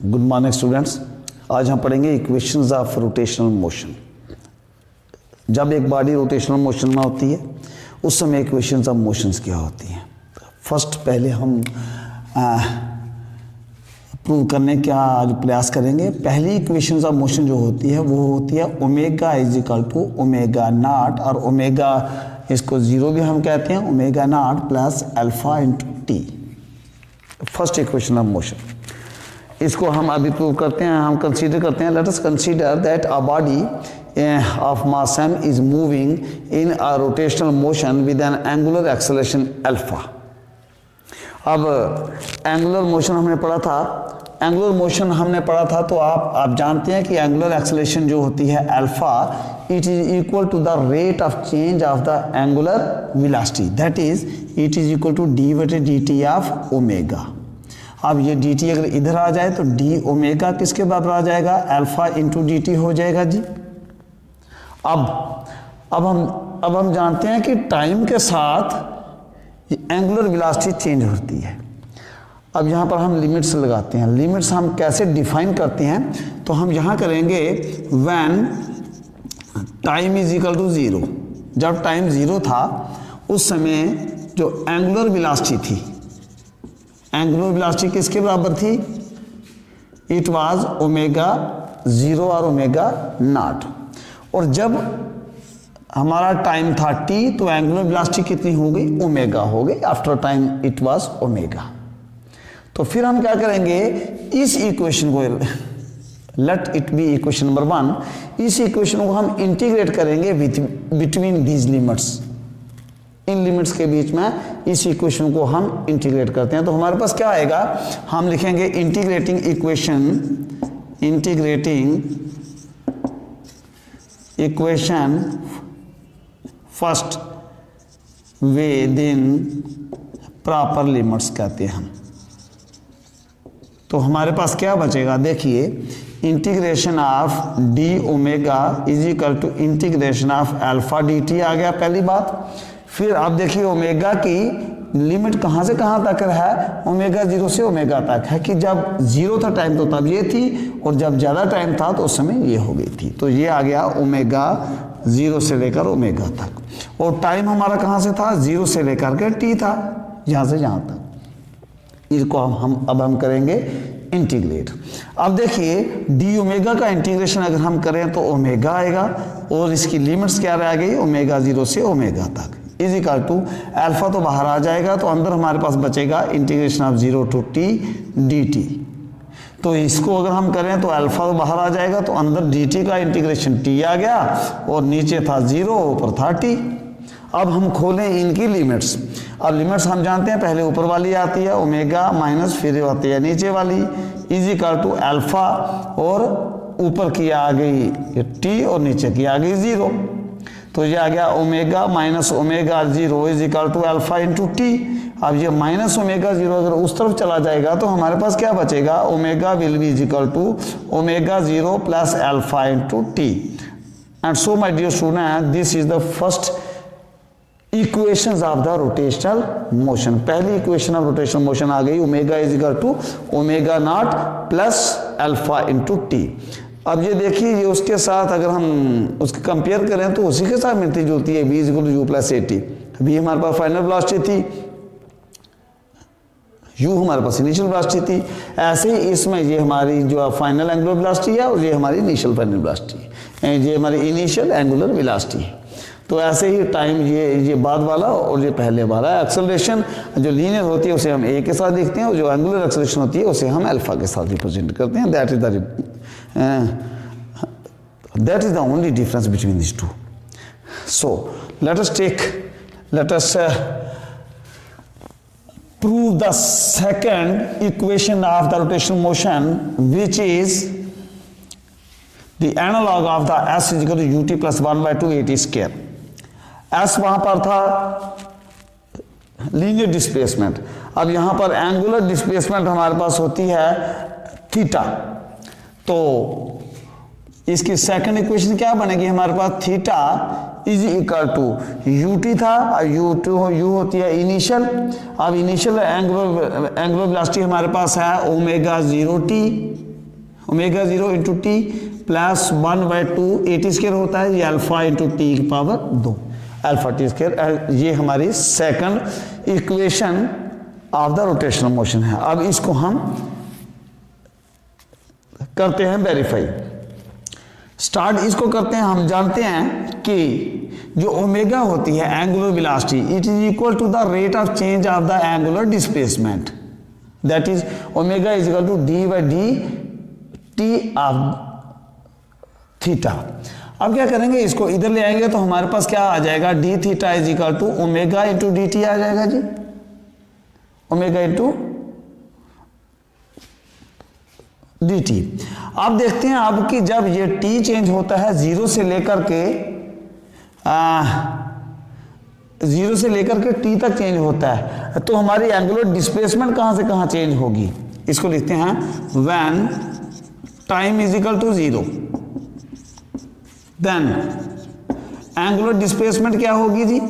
Good morning students. आज हम पढ़ेंगे इक्वेशंस ऑफ रोटेशनल मोशन। जब एक बॉडी रोटेशनल मोशन में होती है उस समय इक्वेशंस ऑफ मोशंस क्या होती हैं। फर्स्ट पहले हम प्रूव करने का आज प्रयास करेंगे। पहली इक्वेशंस ऑफ मोशन जो होती है वो होती है omega is equal to omega naught, और ओमेगा इसको जीरो भी हम कहते हैं, omega naught plus alpha into t. First equation of motion, इसको हम अभी प्रूव करते हैं, हम कंसीडर करते हैं। Let us consider that a body of mass m is moving in a rotational motion with an angular acceleration alpha। अब angular motion हमने पढ़ा था, एंगुलर मोशन हमने पढ़ा था तो आप जानते हैं कि एंगुलर एक्सेलरेशन जो होती है alpha, it is equal to the rate of change of the angular velocity, that is it is equal to d बटे डी टी ऑफ ओमेगा। अब ये डी टी अगर इधर आ जाए तो डी ओमेगा किसके बराबर आ जाएगा, अल्फा इंटू डी टी हो जाएगा जी। अब हम जानते हैं कि टाइम के साथ एंगुलर वेलोसिटी चेंज होती है। अब यहाँ पर हम लिमिट्स लगाते हैं। लिमिट्स हम कैसे डिफाइन करते हैं, तो हम यहाँ करेंगे when time is equal to zero. जब टाइम ज़ीरो था उस समय जो एंगुलर वेलोसिटी थी, एंगुलर वेलोसिटी किसके बराबर थी, इट वाज ओमेगा ज़ीरो और ओमेगा नॉट। और जब हमारा टाइम था टी तो एंगुलर वेलोसिटी कितनी हो गई, ओमेगा हो गई। After time it was omega. तो फिर हम क्या करेंगे, इस इक्वेशन को, let it be equation number 1, इस इक्वेशन को हम इंटीग्रेट करेंगे between these limits. In limits के बीच में इस इक्वेशन को हम इंटीग्रेट करते हैं। तो हमारे पास क्या आएगा, हम लिखेंगे integrating equation first within proper limits कहते हैं हम। तो हमारे पास क्या बचेगा, देखिए integration of d omega is equal to integration of alpha d t आ गया पहली बात। फिर आप देखिए ओमेगा की लिमिट कहाँ से कहाँ तक है, ओमेगा जीरो से ओमेगा तक है कि जब जीरो था टाइम तो तब ये थी, और जब ज़्यादा टाइम था तो उस समय ये हो गई थी। तो ये आ गया ओमेगा जीरो से लेकर ओमेगा तक। और टाइम हमारा कहाँ से था, जीरो से लेकर के टी था, यहाँ से यहाँ तक। इसको हम करेंगे इंटीग्रेट। अब देखिए डी ओमेगा का इंटीग्रेशन अगर हम करें तो ओमेगा आएगा, और इसकी लिमिट्स क्या रह गई, ओमेगा जीरो से ओमेगा तक इज इक्वल टू अल्फा तो बाहर आ जाएगा, तो अंदर हमारे पास बचेगा integration of zero to t d t. तो इसको अगर हम करें तो अल्फा तो बाहर आ जाएगा, तो अंदर डी टी का इंटीग्रेशन टी आ गया, और नीचे था जीरो ऊपर था टी। अब हम खोलें इनकी लिमिट्स। अब लिमिट्स हम जानते हैं, पहले ऊपर वाली आती है ओमेगा माइनस, फिर आती है नीचे वाली इज इक्वल टू अल्फा, और ऊपर की आ गई टी और नीचे की आ गई जीरो। तो ये आ गया omega minus omega zero is equal to alpha into t. अब ये माइनस ओमेगा जीरो अगर उस तरफ चला जाएगा तो हमारे पास क्या बचेगा, omega will be is equal to omega zero plus alpha into t. And so my dear student, this is the first equations of the rotational motion. पहली इक्वेशन ऑफ रोटेशनल मोशन आ गई, omega is equal to omega naught plus alpha into t. अब ये देखिए, ये उसके साथ अगर हम उसके कंपेयर करें तो उसी के साथ मिलती जुलती है, v is equal to u plus a t. V हमारे पास फाइनल वेलोसिटी थी, u हमारे पास इनिशियल वेलोसिटी थी। ऐसे ही इसमें ये हमारी जो फाइनल एंगुलर वेलोसिटी है, और ये हमारी इनिशियल फाइनल वेलोसिटी है, ये हमारी इनिशियल एंगुलर वेलोसिटी है। तो ऐसे ही टाइम ये बाद वाला और ये पहले वाला। एक्सेलरेशन जो लीनियर होती है उसे हम ए के साथ देखते हैं, और जो एंगुलर एक्सेलरेशन होती है उसे हम अल्फा के साथ रिप्रेजेंट करते हैं। That is the only difference between this two. So let us prove the second equation of the rotational motion, which is the analog of the s is equal to ut plus 1 by 2 at square। s वहां पर था linear displacement. अब यहां पर angular displacement हमारे पास होती है theta. तो इसकी सेकंड इक्वेशन क्या बनेगी हमारे पास, theta is equal to u t था, यू होती है इनिशियल। अब इनिशियल एंगुलर वेलोसिटी हमारे पास है omega 0 T, omega 0 into T plus 1/2 AT square होता है, ये अल्फा इंटू टी की पावर 2 अल्फा टी स्क्वायर। ये हमारी second equation of the rotational motion है। अब इसको हम करते हैं वेरीफाई। स्टार्ट इसको करते हैं। हम जानते हैं कि जो ओमेगा होती है angular velocity, it is equal to the rate of change of the angular displacement, that is omega is equal to d/d t of theta. अब क्या करेंगे, इसको इधर ले आएंगे तो हमारे पास क्या आ जाएगा, d theta is equal to omega into d t आ जाएगा जी, ओमेगा इंटू डी टी। अब देखते हैं अब कि जब ये t चेंज होता है 0 से लेकर के t तक चेंज होता है, तो हमारी एंगुलर डिस्प्लेसमेंट कहां से कहां चेंज होगी। इसको लिखते हैं when time is equal to 0, then angular displacement क्या होगी जी,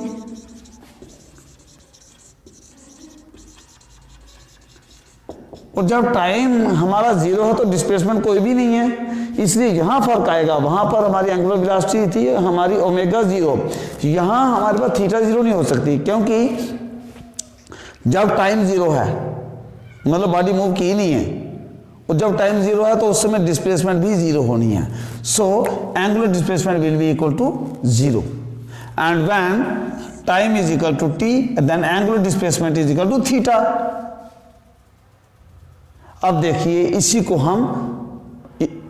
और जब टाइम हमारा 0 है तो डिस्प्लेसमेंट कोई भी नहीं है, इसलिए यहां फर्क आएगा। वहां पर हमारी एंगुलर वेलोसिटी थी हमारी ओमेगा 0, यहां हमारे पास थीटा 0 नहीं हो सकती, क्योंकि जब टाइम 0 है मतलब बॉडी मूव की नहीं है, और जब टाइम 0 है तो उस समय डिस्प्लेसमेंट भी 0 होनी है। So angular displacement will be equal to 0 and when time is equal to t then angular displacement is equal to theta. अब देखिए इसी को हम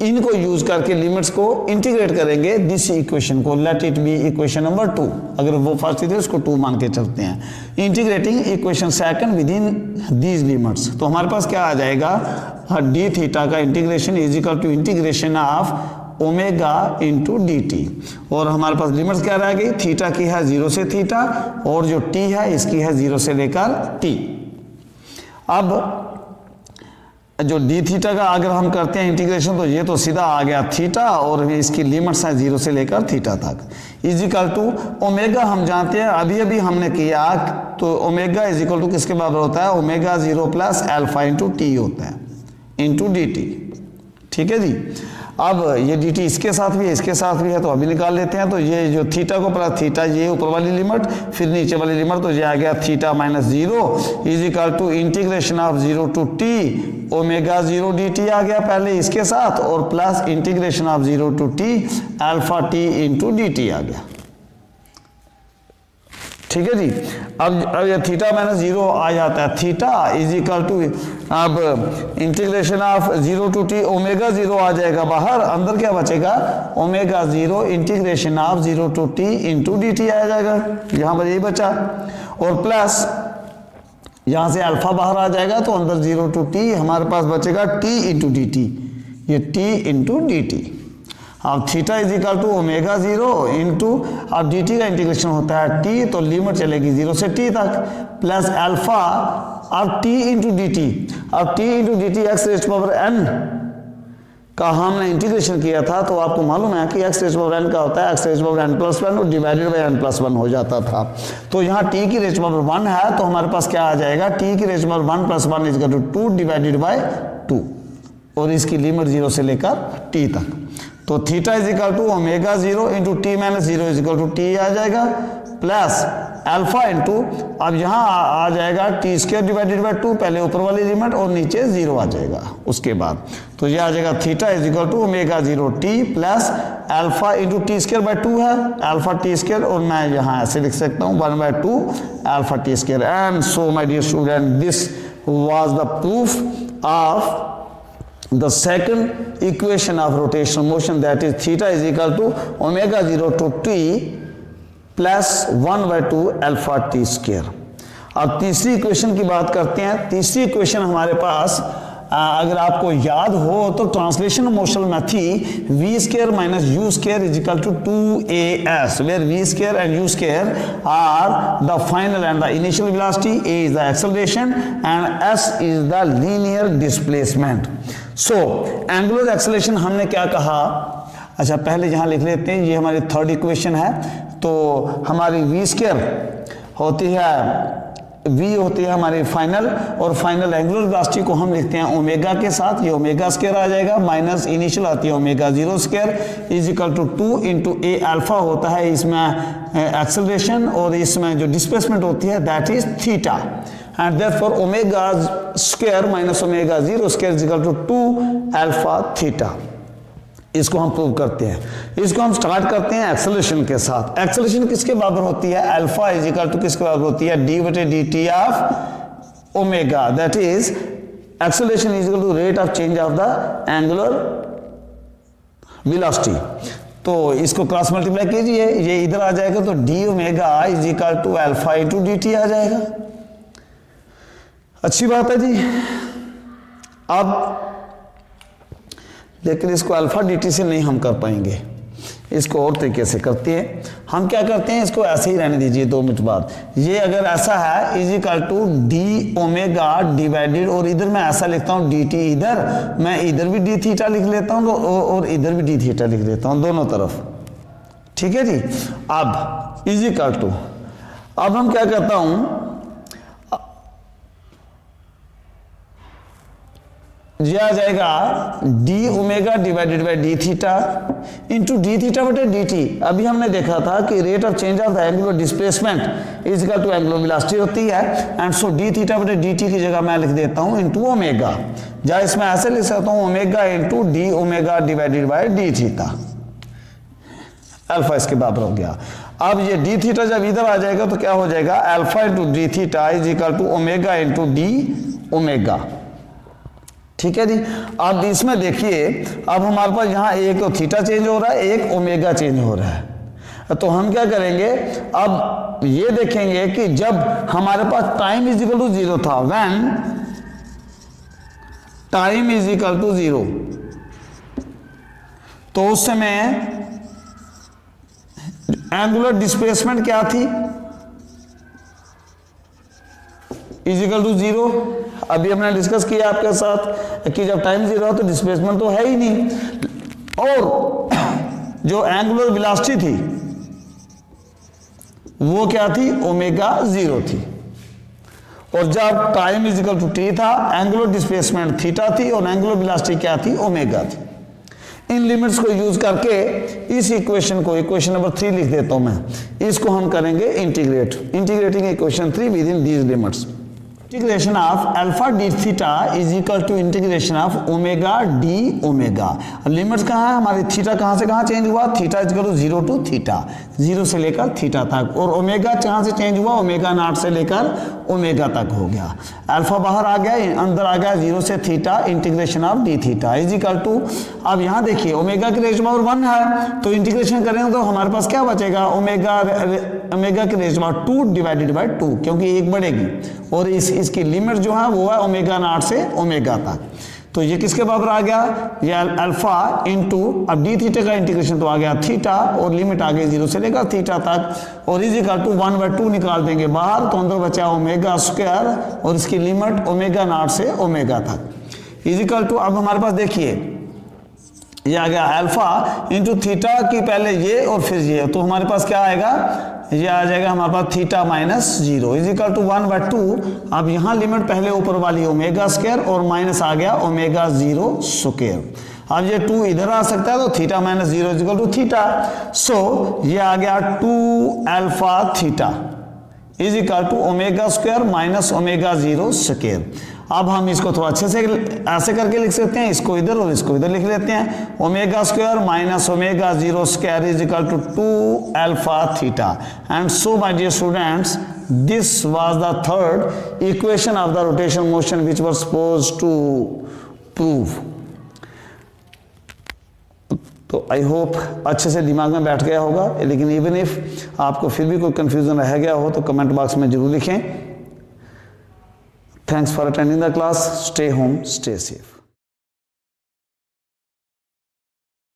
इनको यूज करके लिमिट्स को इंटीग्रेट करेंगे दिस इक्वेशन को, let it be equation number 2। अगर वो फर्स्ट थी उसको 2 मान के चलते हैं। Integrating equation second within these limits, तो हमारे पास क्या आ जाएगा, डी थीटा का integration is equal to integration of omega into d t, और हमारे पास लिमिट्स क्या रह गई, थीटा की है 0 से थीटा, और जो टी है इसकी है 0 से लेकर टी। अब जो डी थीटा का अगर हम करते हैं इंटीग्रेशन तो ये तो सीधा आ गया थीटा, और इसकी लिमिट्स है 0 से लेकर थीटा तक, इज इक्वल टू ओमेगा हम जानते हैं अभी अभी हमने किया, तो ओमेगा इज इक्वल टू किसके बराबर होता है, omega 0 plus alpha into T होता है इंटू डी टी। ठीक है जी। अब ये डी टी इसके साथ भी है इसके साथ भी है, तो अभी निकाल लेते हैं। तो ये जो थीटा को प्लस थीटा, ये ऊपर वाली लिमिट फिर नीचे वाली लिमिट, तो ये आ गया theta minus 0 is equal to integration of 0 to t omega 0 d t आ गया पहले इसके साथ, और plus integration of 0 to t alpha t into d t आ गया। ठीक है जी। अब ये थीटा माइनस 0 आ जाता है, थीटा इज इक्वल टू, अब integration of 0 to t omega 0 आ जाएगा बाहर, अंदर क्या बचेगा, omega 0 integration of 0 to t into d t आ जाएगा, यहां पर यही बचा, और प्लस यहां से अल्फा बाहर आ जाएगा, तो अंदर 0 टू टी हमारे पास बचेगा टी इंटू डी टी, ये टी इंटू डी टी। अब theta is equal to omega 0 into, अब डी टी का इंटीग्रेशन होता है टी, तो लिमिट चलेगी 0 से टी तक, प्लस अल्फा अब टी इंटू डी टी, अब t into d t x raise power n का हमने इंटीग्रेशन किया था, तो आपको मालूम है कि एक्स रेज़ पावर एन का होता है x raise power n plus 1 और डिवाइडेड बाई एन प्लस 1 हो जाता था। तो यहाँ टी की रेज़ पावर 1 है, तो हमारे पास क्या आ जाएगा, टी की raise power 1 plus 1 is equal to 2 divided by 2, और इसकी लिमिट 0 से लेकर टी तक। तो theta is equal to omega 0 into t minus 0 is equal to t आ जाएगा, प्लस अल्फा इंटू, अब यहाँ आ जाएगा टी स्क्वायर डिवाइडेड बाई 2, पहले ऊपर वाली लिमिट और नीचे 0 आ जाएगा उसके बाद, तो ये आ जाएगा theta is equal to omega 0 t plus alpha into t square by 2 है, अल्फा टी स्क्वायर, और मैं यहाँ ऐसे लिख सकता हूँ 1/2 alpha t square. And so my dear student, this was the proof of the second equation of rotational motion, that is theta is equal to omega 0 to t plus 1/2 alpha t square। अब तीसरी equation की बात करते हैं। तीसरी equation हमारे पास अगर आपको याद हो तो ट्रांसलेशन मोशन में थी v square minus u square is equal to 2as, where v square and u square are the final and the initial velocity, a is the acceleration and s is the linear displacement। so angular acceleration हमने क्या कहा, अच्छा पहले यहाँ लिख लेते हैं, ये हमारी थर्ड इक्वेशन है। तो हमारी v स्क्वायर होती है v होती है हमारी फाइनल, और फाइनल एंगुलर वेलोसिटी को हम लिखते हैं ओमेगा के साथ, ये ओमेगा स्क्वायर आ जाएगा, माइनस इनिशियल आती है omega zero square is equal to 2 into a alpha होता है इसमें एक्सेलरेशन, और इसमें जो डिस्प्लेसमेंट होती है that is theta, and therefore omega square minus omega zero square is equal to 2 alpha theta. इसको हम प्रूव करते हैं। इसको हम स्टार्ट करते हैं एक्सेलरेशन के साथ। एक्सेलरेशन किसके बराबर होती है? अल्फा इज इक्वल टू किसके बराबर होती है? डी बटे d t of omega, that is acceleration is equal to rate of change of the angular velocity. तो इसको क्रॉस मल्टीप्लाई कीजिए, ये इधर आ जाएगा तो d omega is equal to alpha into d t आ जाएगा। अच्छी बात है जी। अब लेकिन इसको अल्फा डी टी से नहीं हम कर पाएंगे, इसको और तरीके से करते हैं। हम क्या करते हैं, इसको ऐसे ही रहने दीजिए 2 मिनट बाद। ये अगर ऐसा है is equal to d omega divided, और इधर मैं ऐसा लिखता हूँ डी टी, इधर मैं इधर भी डी थीटा लिख लेता हूँ और इधर भी डी थीटा लिख लेता हूँ, दोनों तरफ। ठीक है जी। अब इज इक्वल टू, अब हम क्या करता हूँ, ये आ जाएगा d omega divided by d theta into d theta बटे डी टी। अभी हमने देखा था कि rate of change of the angular displacement is equal to angular velocity होती है, एंड सो डी थीटा बटे डी टी की जगह मैं लिख देता हूं इंटू ओमेगा, या इसमें ऐसे लिख सकता हूं omega into d omega divided by d theta. Alpha इसके बराबर हो गया। अब ये डी थीटा जब इधर आ जाएगा तो क्या हो जाएगा, alpha into d theta is equal to omega into d omega. ठीक है जी। अब इसमें देखिए, अब हमारे पास यहाँ एक तो थीटा चेंज हो रहा है, एक ओमेगा चेंज हो रहा है। तो हम क्या करेंगे, अब ये देखेंगे कि जब हमारे पास टाइम इज इक्वल टू 0 था, when time is equal to 0, तो उस समय एंगुलर डिस्प्लेसमेंट क्या थी, इज इक्वल टू 0। अभी हमने डिस्कस किया आपके साथ कि जब टाइम 0 है तो डिस्प्लेसमेंट तो है ही नहीं, और जो एंगुलर वेलोसिटी थी वो क्या थी, ओमेगा 0 थी। और जब time is equal to t था, एंगुलर डिस्प्लेसमेंट थीटा थी और एंगुलर वेलोसिटी क्या थी, ओमेगा थी। इन लिमिट्स को यूज करके इस इक्वेशन को, इक्वेशन नंबर 3 लिख देता हूं मैं, इसको हम करेंगे integrate, integrating equation 3 within these limits. Integration of alpha d theta is equal to integration of omega d omega. Limits कहाँ है हमारी, थीटा कहाँ से कहाँ चेंज हुआ, theta is equal to 0 to theta, 0 से लेकर थीटा तक, और ओमेगा कहाँ से चेंज हुआ, ओमेगा नॉट से लेकर ओमेगा तक हो गया। अल्फा बाहर आ गया, अंदर आ गया 0 से theta, integration of d theta is equal to, अब यहाँ देखिए ओमेगा की रेज़ पावर 1 है, तो इंटीग्रेशन करेंगे तो हमारे पास क्या बचेगा, ओमेगा की रेज़ पावर 2 डिवाइडेड बाई 2, क्योंकि एक बढ़ेगी, और इसकी लिमिट जो है वो है ओमेगा नॉट से ओमेगा तक। तो ये किसके बराबर आ गया, ये अल्फा इंटू, अब डी थीटा का इंटीग्रेशन तो आ गया थीटा, और लिमिट आ गई 0 से लेकर थीटा तक, और इज इक्वल टू 1/2 निकाल देंगे बाहर, तो अंदर बचा ओमेगा स्क्वायर और इसकी लिमिट ओमेगा नॉट से ओमेगा तक इज इक्वल टू, अब हमारे पास देखिए ये आ गया अल्फा इंटू थीटा की पहले ये और फिर ये, तो हमारे पास क्या आएगा, ये आ जाएगा हमारे पास theta minus 0 is equal to 1/2। अब यहाँ लिमिट पहले ऊपर वाली ओमेगा स्क्वायर और माइनस आ गया ओमेगा 0 स्क्वायर। अब ये 2 इधर आ सकता है, तो theta minus 0 is equal to theta, so ये आ गया 2 alpha theta is equal to omega square minus omega 0 square. अब हम इसको थोड़ा अच्छे से ऐसे करके लिख सकते हैं, इसको इधर और इसको इधर लिख लेते हैं, omega square minus omega 0 square is equal to 2 alpha theta. And so my dear students, this was the third equation of the rotation motion which was supposed to prove. तो आई होप अच्छे से दिमाग में बैठ गया होगा, लेकिन even if आपको फिर भी कोई कंफ्यूजन रह गया हो तो कमेंट बॉक्स में जरूर लिखें। Thanks for attending the class. Stay home, stay safe.